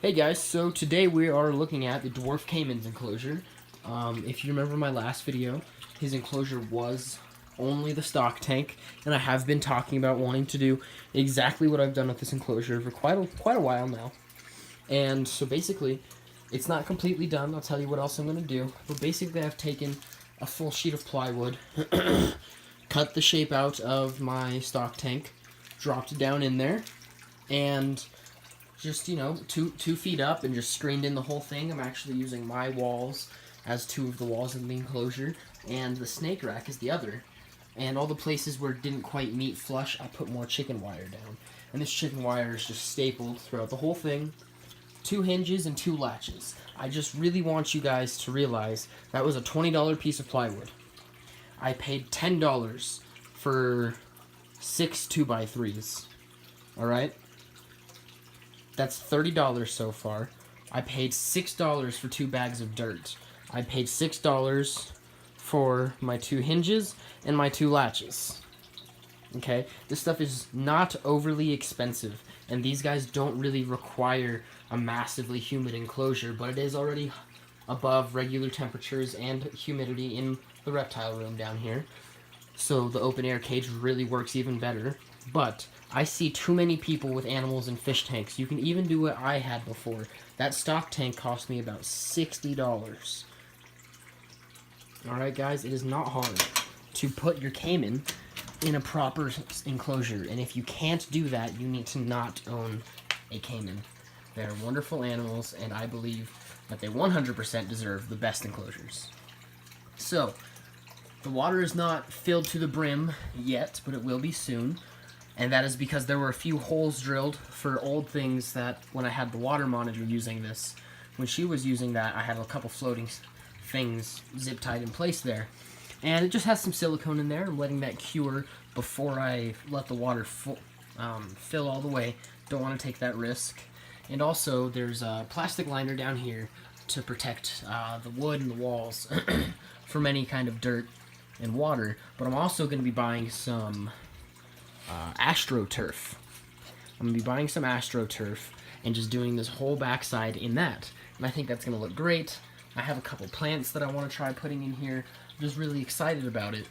Hey guys, so today we are looking at the dwarf caiman's enclosure. If you remember my last video, his enclosure was only the stock tank, and I have been talking about wanting to do exactly what I've done with this enclosure for quite a while now. And so basically, it's not completely done. I'll tell you what else I'm going to do. But basically, I've taken a full sheet of plywood, cut the shape out of my stock tank, dropped it down in there, and just, you know, two feet up and just screened in the whole thing. I'm actually using my walls as two of the walls in the enclosure, and the snake rack is the other. And all the places where it didn't quite meet flush, I put more chicken wire down. And this chicken wire is just stapled throughout the whole thing. 2 hinges and 2 latches. I just really want you guys to realize that was a $20 piece of plywood. I paid $10 for 6 2x3s. Alright? That's $30 so far. I paid $6 for 2 bags of dirt. I paid $6 for my 2 hinges and my 2 latches. Okay? This stuff is not overly expensive, and these guys don't really require a massively humid enclosure, but it is already above regular temperatures and humidity in the reptile room down here. So the open air cage really works even better. But I see too many people with animals in fish tanks. You can even do what I had before. That stock tank cost me about $60. Alright guys, it is not hard to put your caiman in a proper enclosure. And if you can't do that, you need to not own a caiman. They're wonderful animals, and I believe that they 100% deserve the best enclosures. So, the water is not filled to the brim yet, but it will be soon. And that is because there were a few holes drilled for old things that when I had the water monitor using this, when she was using that, I had a couple floating things zip tied in place there. And it just has some silicone in there. I'm letting that cure before I let the water fill all the way. Don't want to take that risk. And also, there's a plastic liner down here to protect the wood and the walls from any kind of dirt and water. But I'm also going to be buying some AstroTurf. I'm going to be buying some AstroTurf and just doing this whole backside in that. And I think that's going to look great. I have a couple plants that I want to try putting in here. I'm just really excited about it.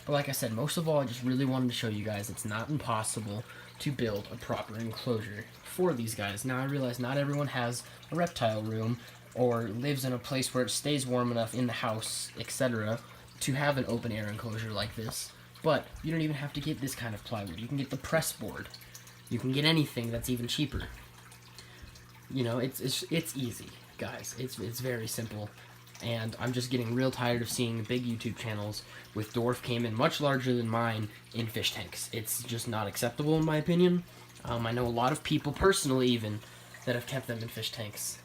But like I said, most of all, I just really wanted to show you guys it's not impossible to build a proper enclosure for these guys. Now I realize not everyone has a reptile room or lives in a place where it stays warm enough in the house, etc., to have an open air enclosure like this. But you don't even have to get this kind of plywood. You can get the press board. You can get anything that's even cheaper. You know, it's easy, guys. It's very simple. And I'm just getting real tired of seeing big YouTube channels with dwarf caiman much larger than mine in fish tanks. It's just not acceptable in my opinion. I know a lot of people, personally even, that have kept them in fish tanks.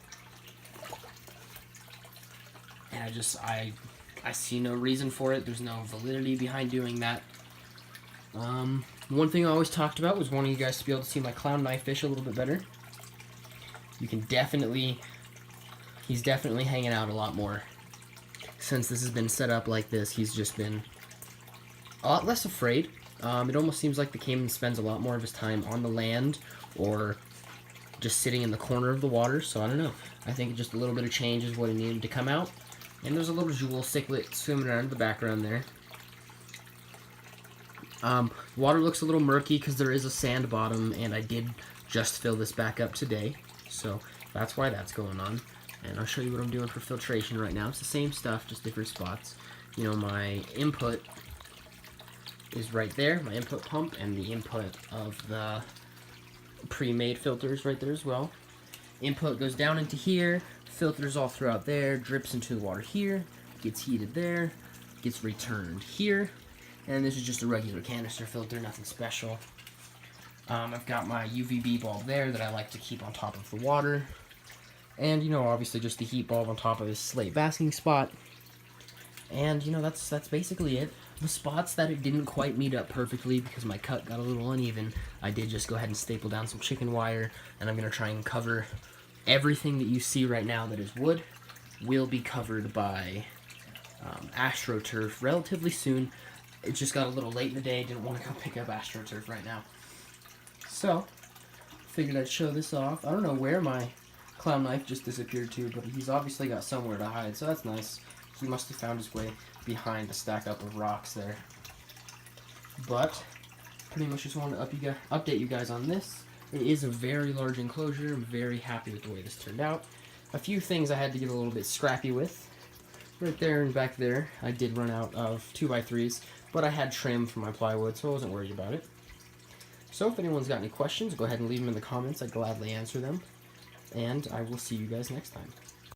And I see no reason for it. There's no validity behind doing that. One thing I always talked about was wanting you guys to be able to see my clown knifefish a little bit better. You can he's definitely hanging out a lot more. Since this has been set up like this, he's just been a lot less afraid. It almost seems like the caiman spends a lot more of his time on the land or just sitting in the corner of the water, so I don't know. I think just a little bit of change is what he needed to come out. And there's a little jewel cichlid swimming around in the background there. Water looks a little murky because there is a sand bottom, and I did just fill this back up today. So that's why that's going on. And I'll show you what I'm doing for filtration right now. It's the same stuff, just different spots. You know, my input is right there, my input pump, and the input of the pre-made filters right there as well. Input goes down into here, filters all throughout there, drips into the water here, gets heated there, gets returned here, and this is just a regular canister filter, nothing special. I've got my UVB bulb there that I like to keep on top of the water, and you know, obviously just the heat bulb on top of this slate basking spot. And you know, that's basically it. The spots that it didn't quite meet up perfectly because my cut got a little uneven, I did just go ahead and staple down some chicken wire, and I'm going to try and cover everything that you see right now that is wood will be covered by AstroTurf relatively soon. It just got a little late in the day, didn't want to go pick up AstroTurf right now. So, figured I'd show this off. I don't know where my Clown knife just disappeared too, but he's obviously got somewhere to hide, so that's nice. He must have found his way behind a stack up of rocks there. But pretty much just wanted to update you guys on this. It is a very large enclosure. I'm very happy with the way this turned out. A few things I had to get a little bit scrappy with. Right there and back there, I did run out of 2x3s, but I had trim for my plywood, so I wasn't worried about it. So if anyone's got any questions, go ahead and leave them in the comments. I'd gladly answer them. And I will see you guys next time.